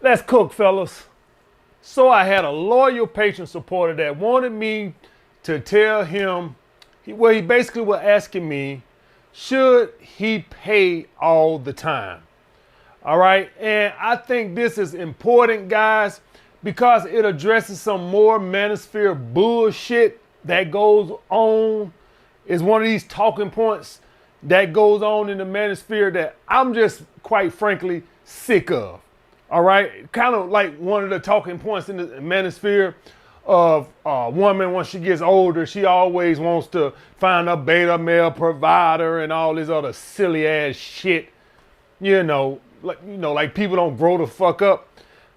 Let's cook, fellas. So I had a loyal patron supporter that wanted me to tell him, he basically was asking me, should he pay all the time? All right. And I think this is important, guys, because it addresses some more manosphere bullshit that goes on. It's one of these talking points that goes on in the manosphere that I'm just quite frankly sick of. All right. Kind of like one of the talking points in the manosphere of a woman when she gets older, she always wants to find a beta male provider and all this other silly ass shit. Like people don't grow the fuck up.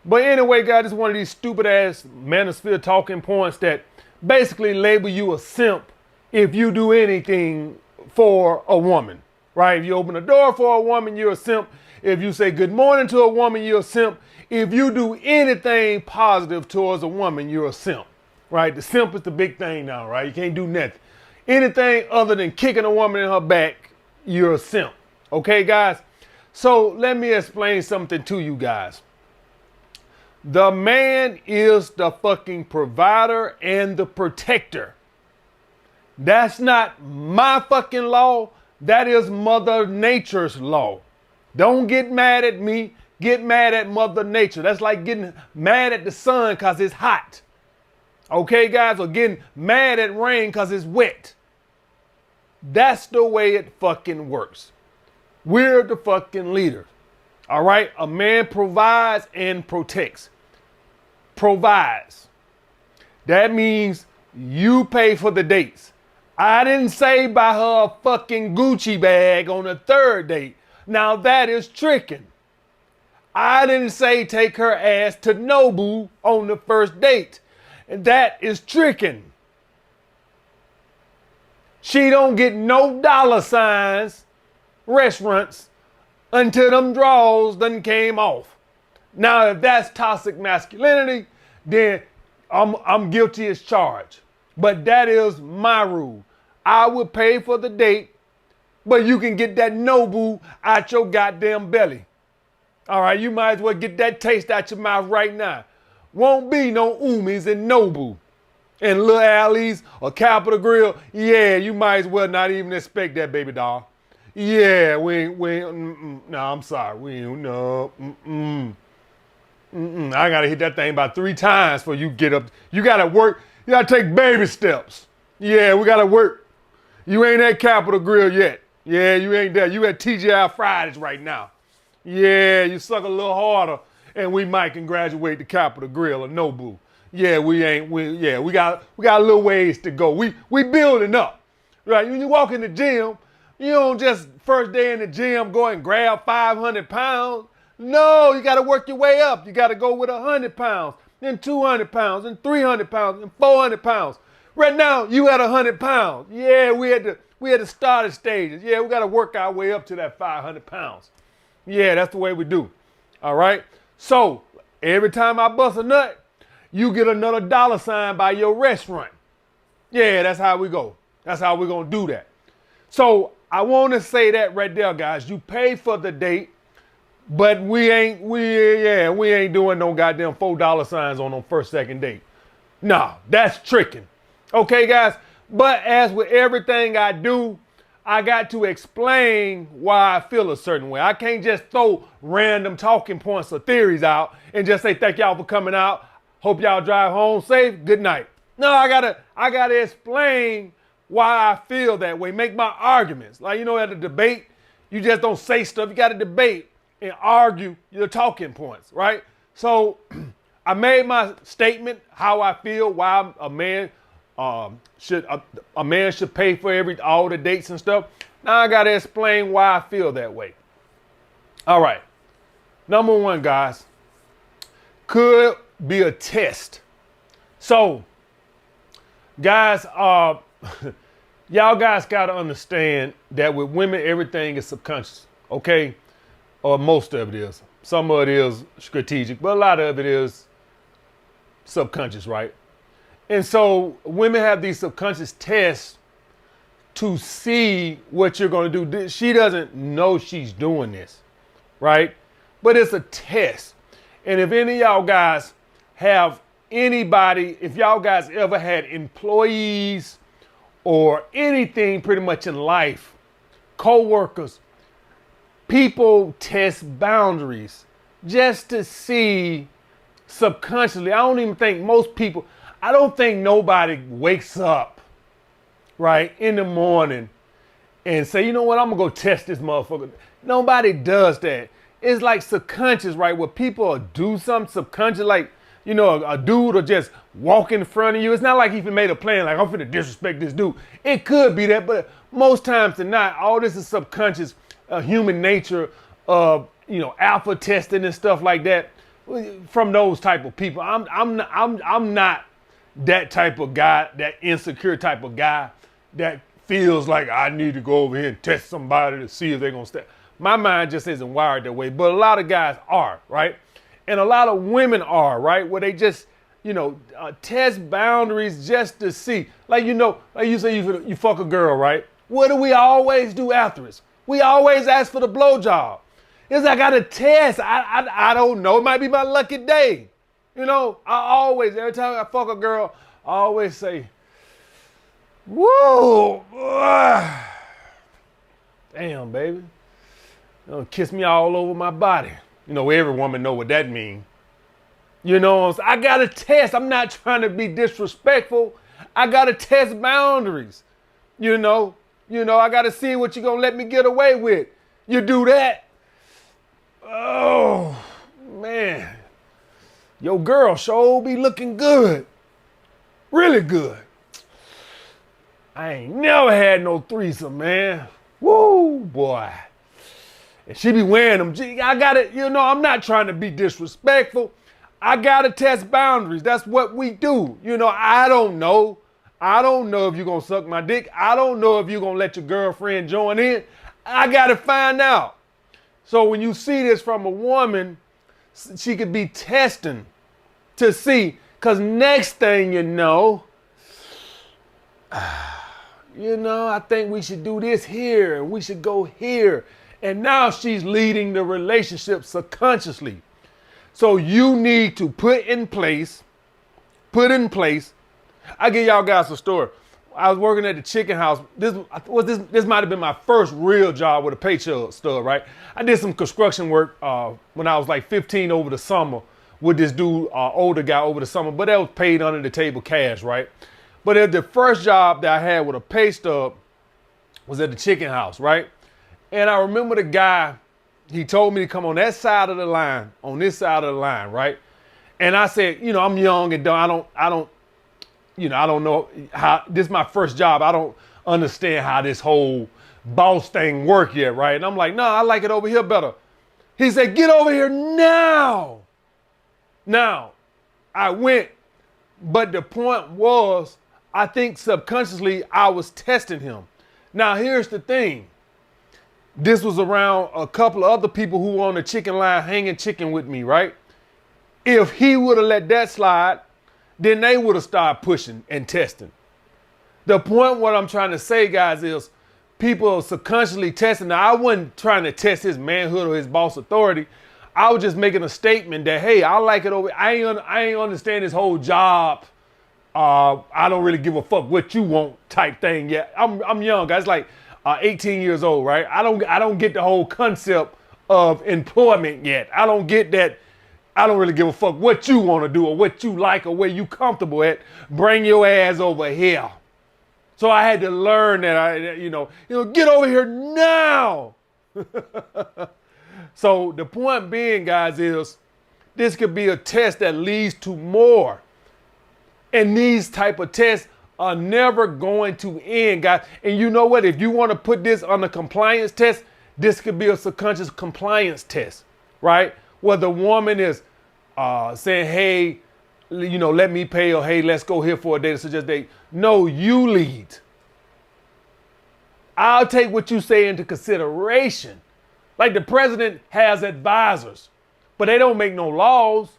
But anyway, guys, it's one of these stupid ass manosphere talking points that basically label you a simp if you do anything for a woman, right? If you open a door for a woman, you're a simp. If you say good morning to a woman, you're a simp. If you do anything positive towards a woman, you're a simp, right? The simp is the big thing now, right? You can't do nothing. Anything other than kicking a woman in her back, you're a simp. Okay, guys? So let me explain something to you guys. The man is the fucking provider and the protector. That's not my fucking law. That is Mother Nature's law. Don't get mad at me. Get mad at Mother Nature. That's like getting mad at the sun because it's hot. Okay, guys? Or getting mad at rain because it's wet. That's the way it fucking works. We're the fucking leaders. All right? A man provides and protects. Provides. That means you pay for the dates. I didn't say buy her a fucking Gucci bag on the third date. Now that is tricking. I didn't say take her ass to Nobu on the first date. And that is tricking. She don't get no dollar signs, restaurants, until them draws done came off. Now, if that's toxic masculinity, then I'm guilty as charged. But that is my rule. I will pay for the date, but you can get that Nobu out your goddamn belly. All right, you might as well get that taste out your mouth right now. Won't be no Umis and Nobu and Lil Alley's or Capital Grill. Yeah, you might as well not even expect that, baby doll. Yeah, no, I'm sorry. I gotta hit that thing about 3 times before you get up. You gotta work. You gotta take baby steps. Yeah, we gotta work. You ain't at Capital Grill yet. Yeah, you ain't there. You at TGI Fridays right now. Yeah, you suck a little harder, and we might can graduate to Capital Grill or Nobu. Yeah, we got a little ways to go. We building up, right? When you walk in the gym, you don't just first day in the gym go and grab 500 pounds. No, you got to work your way up. You got to go with 100 pounds, then 200 pounds, and 300 pounds, and 400 pounds. Right now, you at 100 pounds. Yeah, we at the starting stages. Yeah, we got to work our way up to that 500 pounds. Yeah, that's the way we do. All right. So every time I bust a nut, you get another dollar sign by your restaurant. Yeah, that's how we go. That's how we're going to do that. So I want to say that right there, guys. You pay for the date, but we ain't doing no goddamn $4 signs on no first, second date. No, that's tricking. Okay, guys. But as with everything I do, I got to explain why I feel a certain way. I can't just throw random talking points or theories out and just say, thank y'all for coming out. Hope y'all drive home safe. Good night. No, I gotta explain why I feel that way. Make my arguments. Like, at a debate, you just don't say stuff. You got to debate and argue your talking points, right? So I made my statement, how I feel, why a man should pay for all the dates and stuff. Now I got to explain why I feel that way. All right. Number one, guys, could be a test. So, guys, y'all guys got to understand that with women, everything is subconscious, okay? Or most of it is. Some of it is strategic, but a lot of it is subconscious, right? And so women have these subconscious tests to see what you're going to do. She doesn't know she's doing this, right? But it's a test. And if any of y'all guys have anybody, if y'all guys ever had employees or anything pretty much in life, co-workers, people test boundaries just to see subconsciously. I don't think nobody wakes up, right, in the morning and say, you know what, I'm gonna go test this motherfucker. Nobody does that. It's like subconscious, right, where people do something subconscious, like, you know, a dude will just walk in front of you. It's not like he even made a plan, like, I'm finna disrespect this dude. It could be that, but most times than not, all this is subconscious, human nature of, you know, alpha testing and stuff like that from those type of people. I'm not that type of guy, that insecure type of guy that feels like I need to go over here and test somebody to see if they're gonna stay. My mind just isn't wired that way, but a lot of guys are, right? And a lot of women are, right? Where they just, you know, test boundaries just to see. Like, you know, like you say you fuck a girl, right? What do we always do after it? We always ask for the blowjob. It's like I got a test. I don't know. It might be my lucky day. You know, every time I fuck a girl, I always say, whoa, damn, baby. You know, kiss me all over my body. You know, every woman know what that means. You know, I got to test. I'm not trying to be disrespectful. I got to test boundaries. You know, I got to see what you're going to let me get away with. You do that. Oh, man. Your girl sure be looking good. Really good. I ain't never had no threesome, man. Woo, boy. And she be wearing them. I got it. You know, I'm not trying to be disrespectful. I got to test boundaries. That's what we do. You know, I don't know. I don't know if you're going to suck my dick. I don't know if you're going to let your girlfriend join in. I got to find out. So when you see this from a woman, she could be testing to see. Because next thing you know, I think we should do this here and we should go here. And now she's leading the relationship subconsciously. So you need to put in place. I give y'all guys a story. I was working at the chicken house. This might have been my first real job with a pay stub, right? I did some construction work when I was like 15 over the summer with this dude, older guy over the summer, but that was paid under the table cash, right? But the first job that I had with a pay stub was at the chicken house, right? And I remember the guy, he told me to come on that side of the line, on this side of the line, right? And I said, you know, I'm young and I don't know how, this is my first job. I don't understand how this whole boss thing work yet, right? And I'm like, no, I like it over here better. He said, get over here now. Now, I went, but the point was, I think subconsciously I was testing him. Now, here's the thing. This was around a couple of other people who were on the chicken line hanging chicken with me, right? If he would have let that slide, then they would have started pushing and testing. The point what I'm trying to say, guys, is people are subconsciously testing. Now, I wasn't trying to test his manhood or his boss authority. I was just making a statement that, hey, I like it over. I ain't understand this whole job. I don't really give a fuck what you want type thing yet. I'm young, guys. Like 18 years old, right? I don't get the whole concept of employment yet. I don't get that. I don't really give a fuck what you want to do or what you like or where you comfortable at. Bring your ass over here. So I had to learn that get over here now. So the point being, guys, is this could be a test that leads to more. And these type of tests are never going to end, guys. And you know what? If you want to put this on a compliance test, this could be a subconscious compliance test, right? Where the woman is saying, hey, let me pay, or hey, let's go here for a date, suggest date. No, you lead. I'll take what you say into consideration. Like the president has advisors, but they don't make no laws.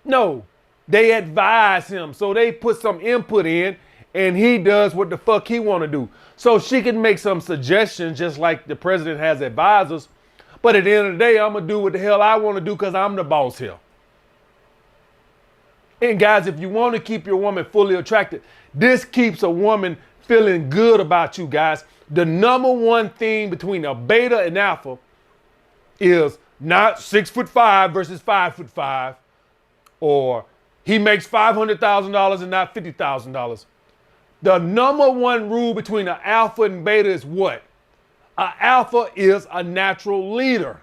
No, they advise him. So they put some input in and he does what the fuck he want to do. So she can make some suggestions just like the president has advisors, But at the end of the day, I'm going to do what the hell I want to do because I'm the boss here. And guys, if you want to keep your woman fully attracted, this keeps a woman feeling good about you guys. The number one thing between a beta and alpha is not 6'5" versus 5'5", or he makes $500,000 and not $50,000. The number one rule between an alpha and beta is what? An alpha is a natural leader.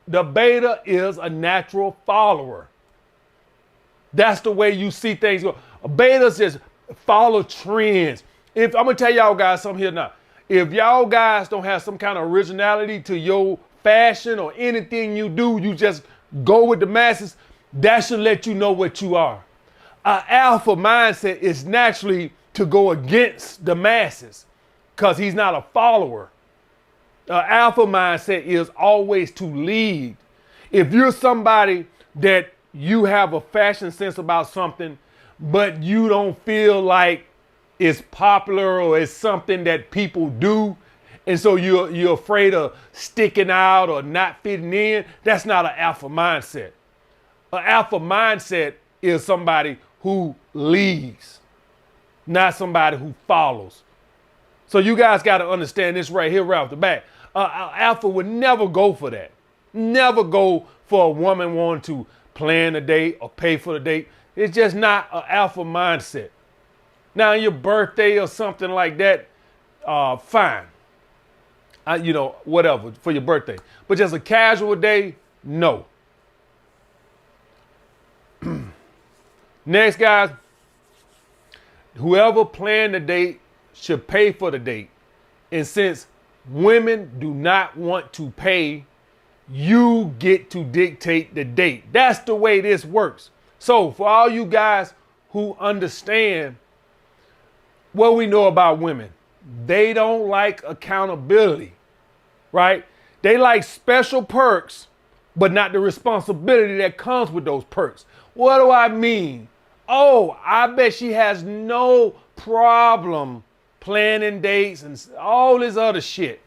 The beta is a natural follower. That's the way you see things go. A beta says follow trends. If I'm gonna tell y'all guys something here now, if y'all guys don't have some kind of originality to your fashion or anything you do, you just go with the masses, that should let you know what you are. An alpha mindset is naturally to go against the masses because he's not a follower. An alpha mindset is always to lead. If you're somebody that you have a fashion sense about something, but you don't feel like it's popular or it's something that people do, and so you're afraid of sticking out or not fitting in, that's not an alpha mindset. An alpha mindset is somebody who leads, not somebody who follows. So you guys got to understand this right here, right off the bat. Alpha would never go for that. Never go for a woman wanting to plan a date or pay for the date. It's just not an alpha mindset. Now, your birthday or something like that, fine. Whatever, for your birthday. But just a casual day, no. Next, guys, whoever planned the date should pay for the date. And since women do not want to pay, you get to dictate the date. That's the way this works. So for all you guys who understand what we know about women, they don't like accountability, right? They like special perks, but not the responsibility that comes with those perks. What do I mean? Oh, I bet she has no problem planning dates and all this other shit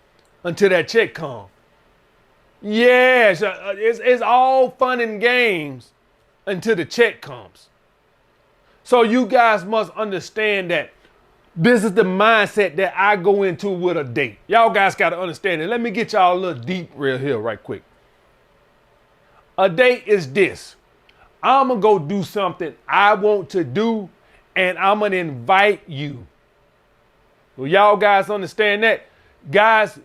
until that check comes. Yeah, it's all fun and games until the check comes. So you guys must understand that this is the mindset that I go into with a date. Y'all guys got to understand it. Let me get y'all a little deep real here right quick. A date is this. I'm going to go do something I want to do, and I'm going to invite you. Well, y'all guys understand that? Guys,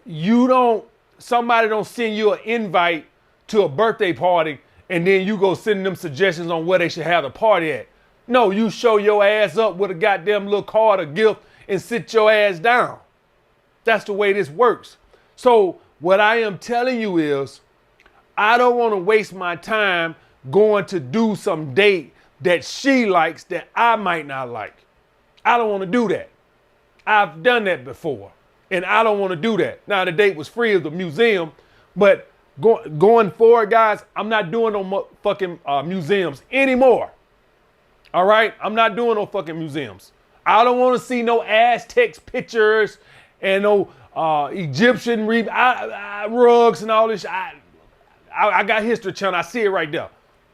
somebody don't send you an invite to a birthday party, and then you go send them suggestions on where they should have the party at. No, you show your ass up with a goddamn little card or gift and sit your ass down. That's the way this works. So what I am telling you is, I don't want to waste my time going to do some date that she likes that I might not like. I don't want to do that. I've done that before, and I don't want to do that. Now, the date was free at the museum, but going forward, guys, I'm not doing no fucking museums anymore. All right? I'm not doing no fucking museums. I don't want to see no Aztecs pictures and no Egyptian rugs and all this. I got History Channel. I see it right there.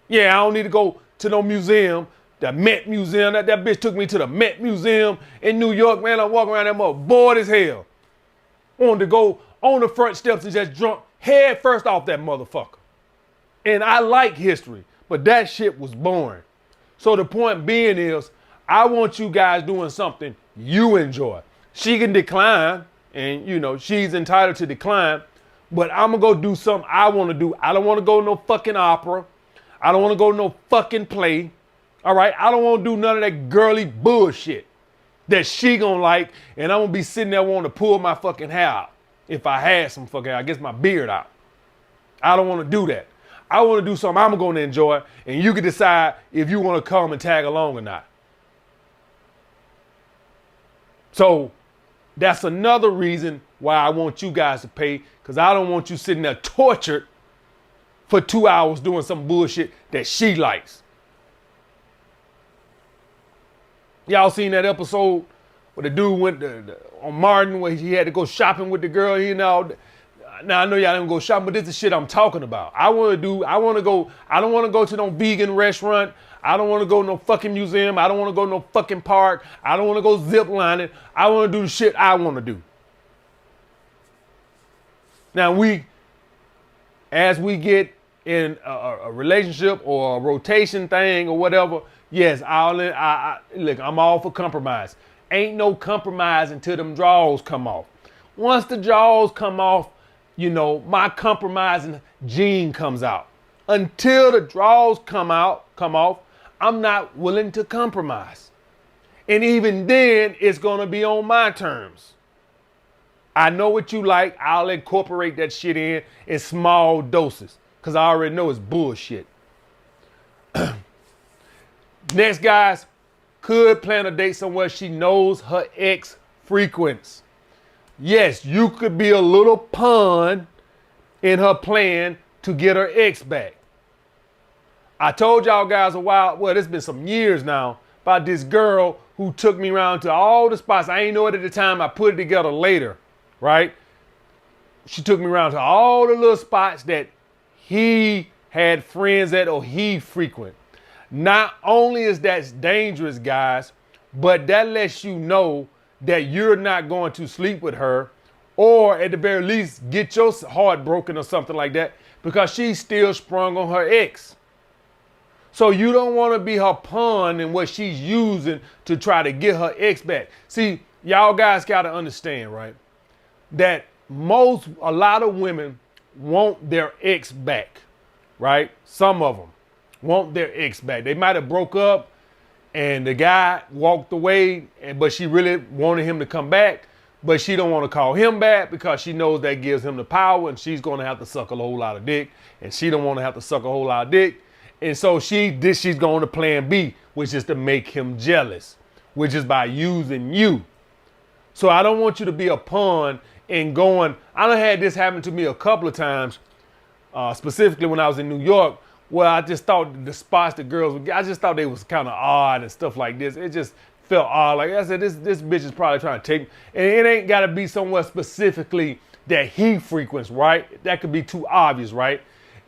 Yeah, I don't need to go to no museum. The Met Museum. That bitch took me to the Met Museum in New York. Man, I'm walking around that mother bored as hell. Wanted to go on the front steps and just drunk head first off that motherfucker. And I like history, but that shit was boring. So the point being is, I want you guys doing something you enjoy. She can decline, and she's entitled to decline, but I'm gonna go do something I want to do. I don't want to go to no fucking opera. I don't want to go to no fucking play. All right, I don't want to do none of that girly bullshit that she gonna like, and I'm gonna be sitting there wanting to pull my fucking hair out. If I had some fucking hair, I guess my beard out. I don't want to do that. I want to do something I'm going to enjoy, and you can decide if you want to come and tag along or not. So that's another reason why I want you guys to pay, because I don't want you sitting there tortured for 2 hours doing some bullshit that she likes. Y'all seen that episode where the dude went on Martin where he had to go shopping with the girl? Now I know y'all didn't go shopping, but this is the shit I'm talking about. I don't want to go to no vegan restaurant. I don't want to go to no fucking museum. I don't want to go to no fucking park. I don't want to go zip lining. I want to do the shit I want to do. Now as we get in a relationship or a rotation thing or whatever, yes, look, I'm all for compromise. Ain't no compromise until them draws come off. Once the jaws come off, my compromising gene comes out. Until the draws come off, I'm not willing to compromise. And even then, it's gonna be on my terms. I know what you like. I'll incorporate that shit in small doses, because I already know it's bullshit. Next, guys, could plan a date somewhere she knows her ex frequents. Yes, you could be a little pawn in her plan to get her ex back. I told y'all guys it's been some years now, about this girl who took me around to all the spots. I ain't know it at the time. I put it together later, right? She took me around to all the little spots that he had friends at or he frequent. Not only is that dangerous, guys, but that lets you know that you're not going to sleep with her, or at the very least get your heart broken or something like that, because she's still sprung on her ex. So you don't want to be her pawn in what she's using to try to get her ex back. See, y'all guys got to understand, right, that a lot of women want their ex back, right? Some of them want their ex back. They might have broke up and the guy walked away, but she really wanted him to come back, but she don't want to call him back because she knows that gives him the power, and she's going to have to suck a whole lot of dick, and she don't want to have to suck a whole lot of dick. And so she's going to plan B, which is to make him jealous, which is by using you. So I don't want you to be a pawn and going. I done had this happen to me a couple of times, specifically when I was in New York, where I just thought the spots the girls would get, I just thought they was kind of odd and stuff like this. It just felt odd. Like I said, this bitch is probably trying to take me. And it ain't got to be somewhere specifically that he frequents, right? That could be too obvious, right?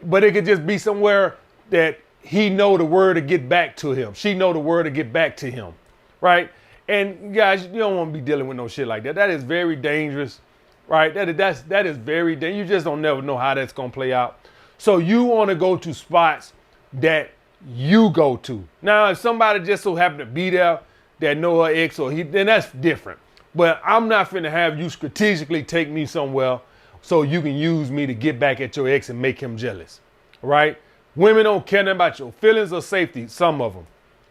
But it could just be somewhere that he know the word to get back to him. She know the word to get back to him, right? And guys, you don't want to be dealing with no shit like that. That is very dangerous, right? That is very dangerous. You just don't never know how that's going to play out. So you want to go to spots that you go to. Now, if somebody just so happen to be there that know her ex or he, then that's different. But I'm not finna have you strategically take me somewhere so you can use me to get back at your ex and make him jealous, right? Women don't care nothing about your feelings or safety, some of them.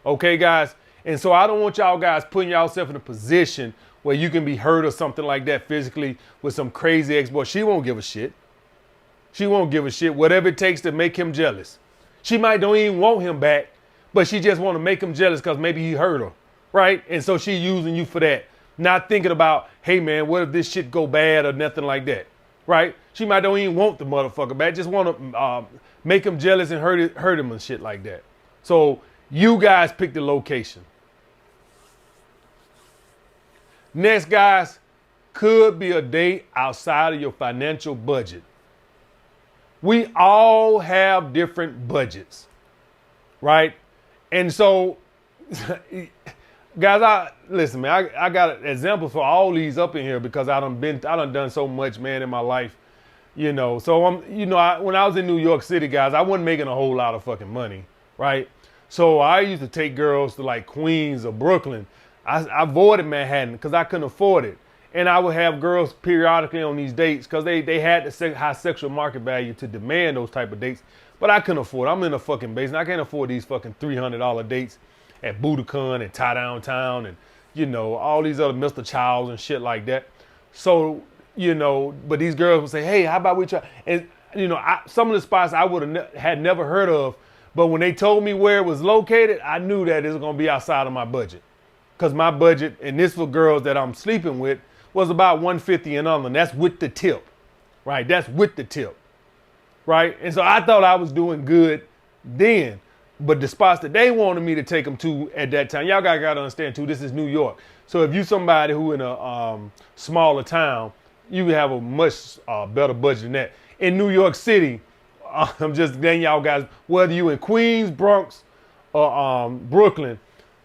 Okay, guys? And so I don't want y'all guys putting yourself in a position where you can be hurt or something like that physically with some crazy ex-boy. She won't give a shit. She won't give a shit, whatever it takes to make him jealous. She might don't even want him back, but she just want to make him jealous because maybe he hurt her, right? And so she using you for that, not thinking about, hey man, what if this shit go bad or nothing like that, right? She might don't even want the motherfucker back, just want to make him jealous and hurt him and shit like that. So you guys pick the location. Next, guys, could be a date outside of your financial budget. We all have different budgets, right? And so, guys, listen, man, I got examples for all these up in here because I done done so much, man, in my life, So when I was in New York City, guys, I wasn't making a whole lot of fucking money, right? So I used to take girls to like Queens or Brooklyn. I avoided Manhattan because I couldn't afford it. And I would have girls periodically on these dates because they had the high sexual market value to demand those type of dates. But I couldn't afford it. I'm in a fucking basement. I can't afford these fucking $300 dates at Budokan and Tie Downtown and, all these other Mr. Childs and shit like that. So, but these girls would say, hey, how about we try? And, some of the spots I had never heard of. But when they told me where it was located, I knew that it was going to be outside of my budget. Because my budget, and this for girls that I'm sleeping with, was about $150 and under. And that's with the tip, right? That's with the tip, right? And so I thought I was doing good then. But the spots that they wanted me to take them to at that time, y'all got to understand too, this is New York. So if you somebody who in a smaller town, you have a much better budget than that. In New York City, I'm just letting y'all guys, whether you in Queens, Bronx, or Brooklyn,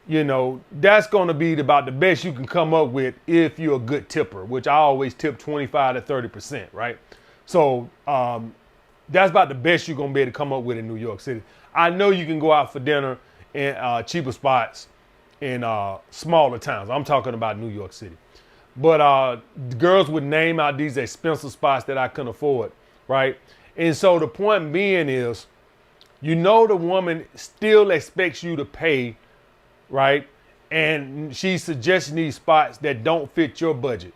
you know, that's going to be about the best you can come up with if you're a good tipper, which I always tip 25 to 30%, right? So that's about the best you're going to be able to come up with in New York City. I know you can go out for dinner in cheaper spots in smaller towns. I'm talking about New York City. But girls would name out these expensive spots that I couldn't afford, right? And so the point being is, you know, the woman still expects you to pay, right? And she's suggesting these spots that don't fit your budget.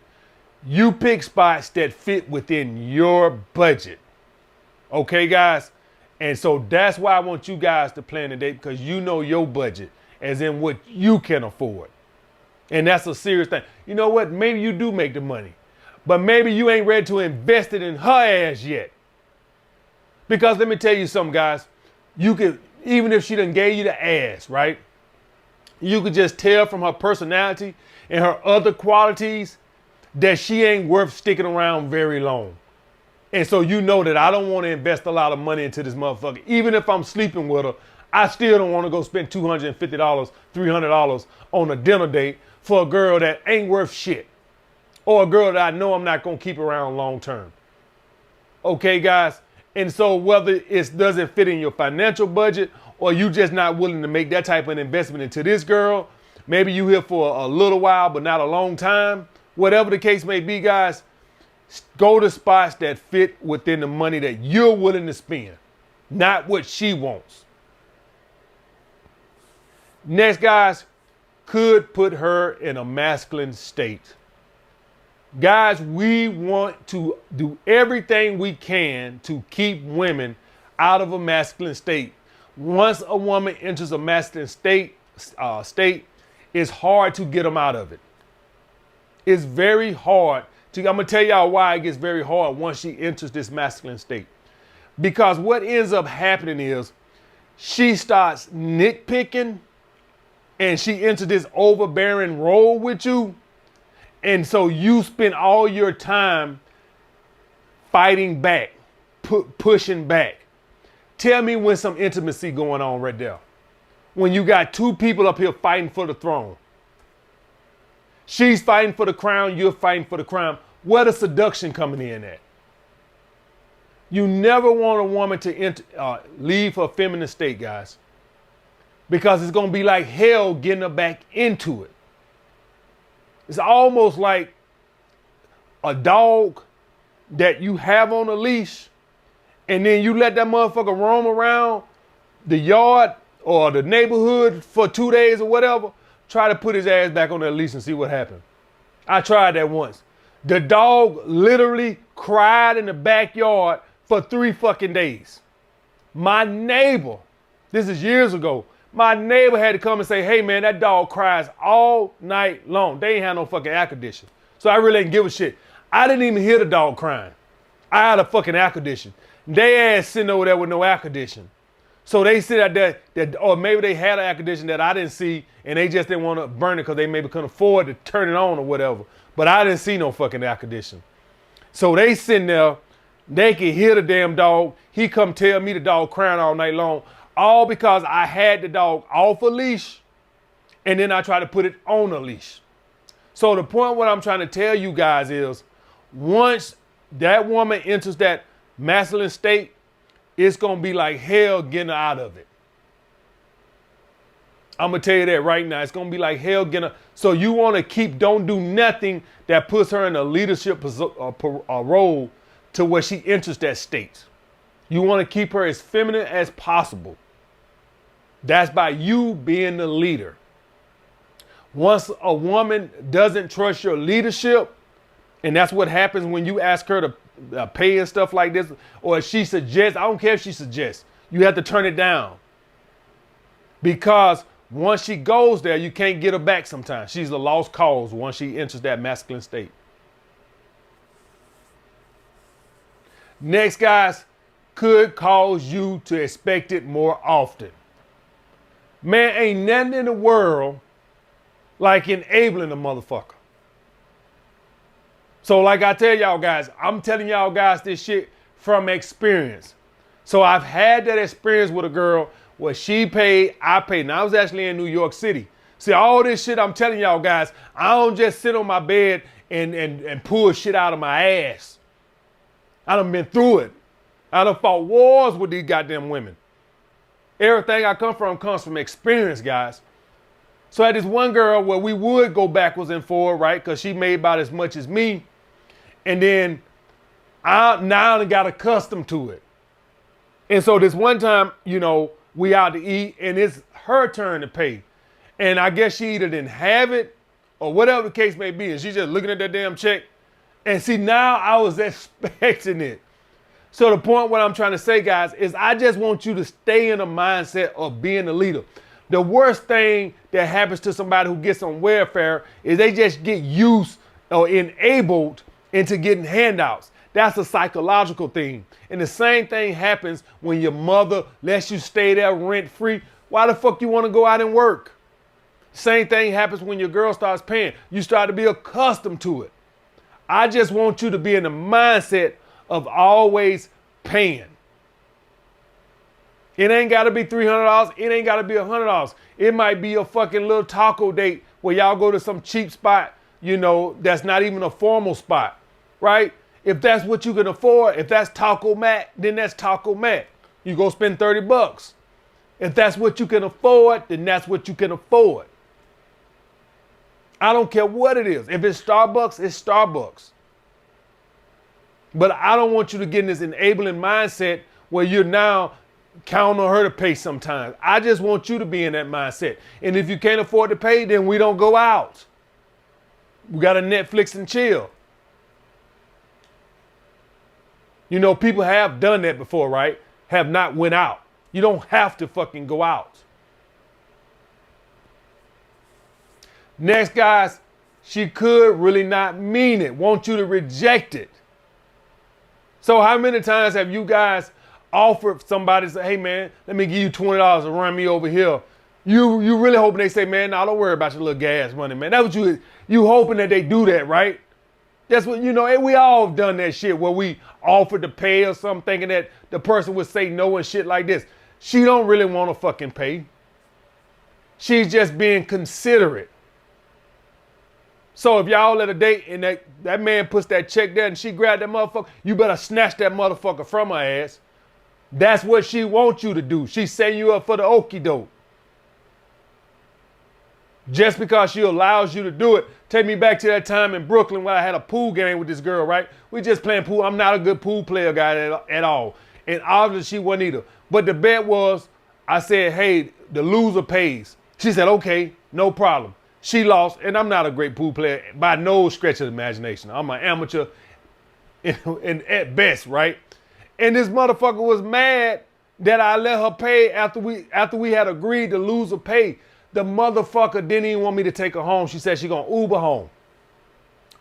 You pick spots that fit within your budget. Okay, guys? And so that's why I want you guys to plan a date, because you know your budget, as in what you can afford. And that's a serious thing. You know what? Maybe you do make the money, but maybe you ain't ready to invest it in her ass yet. Because let me tell you something, guys. You could, even if she done gave you the ass, right? You could just tell from her personality and her other qualities that she ain't worth sticking around very long. And so you know that I don't want to invest a lot of money into this motherfucker. Even if I'm sleeping with her, I still don't want to go spend $250, $300 on a dinner date for a girl that ain't worth shit. Or a girl that I know I'm not going to keep around long term. Okay, guys? And so whether it doesn't fit in your financial budget, or you just not willing to make that type of investment into this girl, maybe you here for a little while but not a long time, whatever the case may be, guys, go to spots that fit within the money that you're willing to spend, not what she wants. Next, guys, could put her in a masculine state. Guys, we want to do everything we can to keep women out of a masculine state. Once a woman enters a masculine state, it's hard to get them out of it. It's very hard to, I'm going to tell y'all why it gets very hard once she enters this masculine state. Because what ends up happening is she starts nitpicking and she enters this overbearing role with you. And so you spend all your time fighting back, pushing back. Tell me when some intimacy going on right there. When you got two people up here fighting for the throne. She's fighting for the crown, you're fighting for the crown. Where the seduction coming in at? You never want a woman to leave her feminine state, guys. Because it's going to be like hell getting her back into it. It's almost like a dog that you have on a leash, and then you let that motherfucker roam around the yard or the neighborhood for 2 days or whatever. Try to put his ass back on that leash and see what happened. I tried that once. The dog literally cried in the backyard for 3 fucking days. My neighbor, this is years ago, my neighbor had to come and say, hey man, that dog cries all night long. They ain't had no fucking air condition. So I really didn't give a shit. I didn't even hear the dog crying. I had a fucking air condition. They ass sitting over there with no air condition. So they sit out there, or maybe they had an air condition that I didn't see and they just didn't want to burn it because they maybe couldn't afford to turn it on or whatever. But I didn't see no fucking air condition. So they sitting there, they can hear the damn dog. He come tell me the dog crying all night long. All because I had the dog off a leash and then I tried to put it on a leash. So the point what I'm trying to tell you guys is once that woman enters that masculine state, it's going to be like hell getting her out of it. I'm going to tell you that right now. It's going to be like hell getting her. So you want to don't do nothing that puts her in a leadership role to where she enters that state. You want to keep her as feminine as possible. That's by you being the leader. Once a woman doesn't trust your leadership, and that's what happens when you ask her to pay and stuff like this, or she suggests, I don't care if she suggests, you have to turn it down. Because once she goes there, you can't get her back sometimes. She's a lost cause once she enters that masculine state. Next, guys, could cause you to expect it more often. Man, ain't nothing in the world like enabling a motherfucker. So like I tell y'all guys, I'm telling y'all guys this shit from experience. So I've had that experience with a girl where she paid, I paid. Now I was actually in New York City. See, all this shit I'm telling y'all guys, I don't just sit on my bed and pull shit out of my ass. I done been through it. I done fought wars with these goddamn women. Everything I come from comes from experience, guys. So I had this one girl where we would go backwards and forward, right? Because she made about as much as me. And then I now got accustomed to it. And so this one time, you know, we out to eat and it's her turn to pay. And I guess she either didn't have it or whatever the case may be. And she's just looking at that damn check. And see, now I was expecting it. So the point what I'm trying to say, guys, is I just want you to stay in the mindset of being a leader. The worst thing that happens to somebody who gets on welfare is they just get used or enabled into getting handouts. That's a psychological thing. And the same thing happens when your mother lets you stay there rent free. Why the fuck you want to go out and work? Same thing happens when your girl starts paying. You start to be accustomed to it. I just want you to be in the mindset of always paying. It ain't got to be $300. It ain't got to be $100. It might be a fucking little taco date where y'all go to some cheap spot, you know, that's not even a formal spot, right? If that's what you can afford, if that's Taco Mat, then that's Taco Mat. You go spend $30. If that's what you can afford, then that's what you can afford. I don't care what it is. If it's Starbucks, it's Starbucks. But I don't want you to get in this enabling mindset where you're now counting on her to pay sometimes. I just want you to be in that mindset. And if you can't afford to pay, then we don't go out. We got to Netflix and chill. You know, people have done that before, right? Have not went out. You don't have to fucking go out. Next, guys, she could really not mean it. Want you to reject it. So how many times have you guys offered somebody, say, hey man, let me give you $20 to run me over here? You really hoping they say, man, nah, don't worry about your little gas money, man. That's what you hoping that they do that, right? That's what, you know, we all have done that shit where we offered to pay or something thinking that the person would say no and shit like this. She don't really want to fucking pay. She's just being considerate. So if y'all at a date and that man puts that check there and she grabbed that motherfucker, you better snatch that motherfucker from her ass. That's what she wants you to do. She's setting you up for the okie doke. Just because she allows you to do it. Take me back to that time in Brooklyn where I had a pool game with this girl, right? We just playing pool. I'm not a good pool player guy at all. And obviously she wasn't either. But the bet was, I said, hey, the loser pays. She said, okay, no problem. She lost, and I'm not a great pool player by no stretch of the imagination. I'm an amateur and at best, right? And this motherfucker was mad that I let her pay after we had agreed to lose or pay. The motherfucker didn't even want me to take her home. She said she gonna Uber home.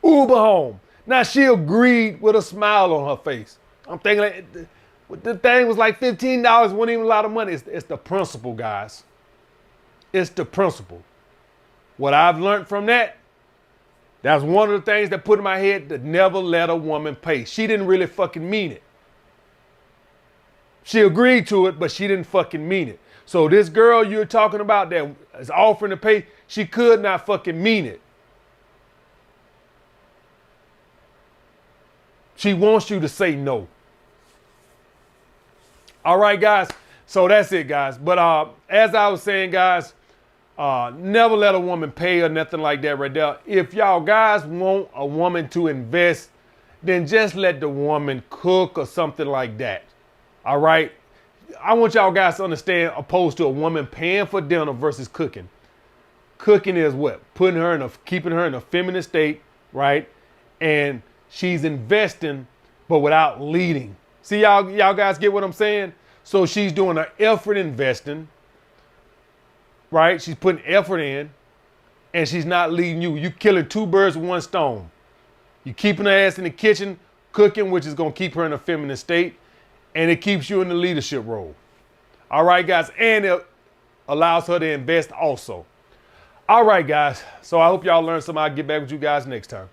Uber home. Now she agreed with a smile on her face. I'm thinking the thing was like $15, wasn't even a lot of money. It's the principle, guys. It's the principle. What I've learned from that's one of the things that put in my head to never let a woman pay. She didn't really fucking mean it. She agreed to it, but she didn't fucking mean it. So this girl you're talking about that is offering to pay, she could not fucking mean it. She wants you to say no. All right, guys. So that's it, guys. But as I was saying, guys, never let a woman pay or nothing like that right there. If y'all guys want a woman to invest, then just let the woman cook or something like that. All right. I want y'all guys to understand, opposed to a woman paying for dinner versus cooking. Cooking is what? Keeping her in a feminine state, right? And she's investing, but without leading. See, y'all guys get what I'm saying? So she's doing an effort investing, right? She's putting effort in, and she's not leading you. You killing two birds with one stone. You keeping her ass in the kitchen, cooking, which is going to keep her in a feminine state, and it keeps you in the leadership role. All right, guys, and it allows her to invest also. All right, guys, so I hope y'all learned something. I'll get back with you guys next time.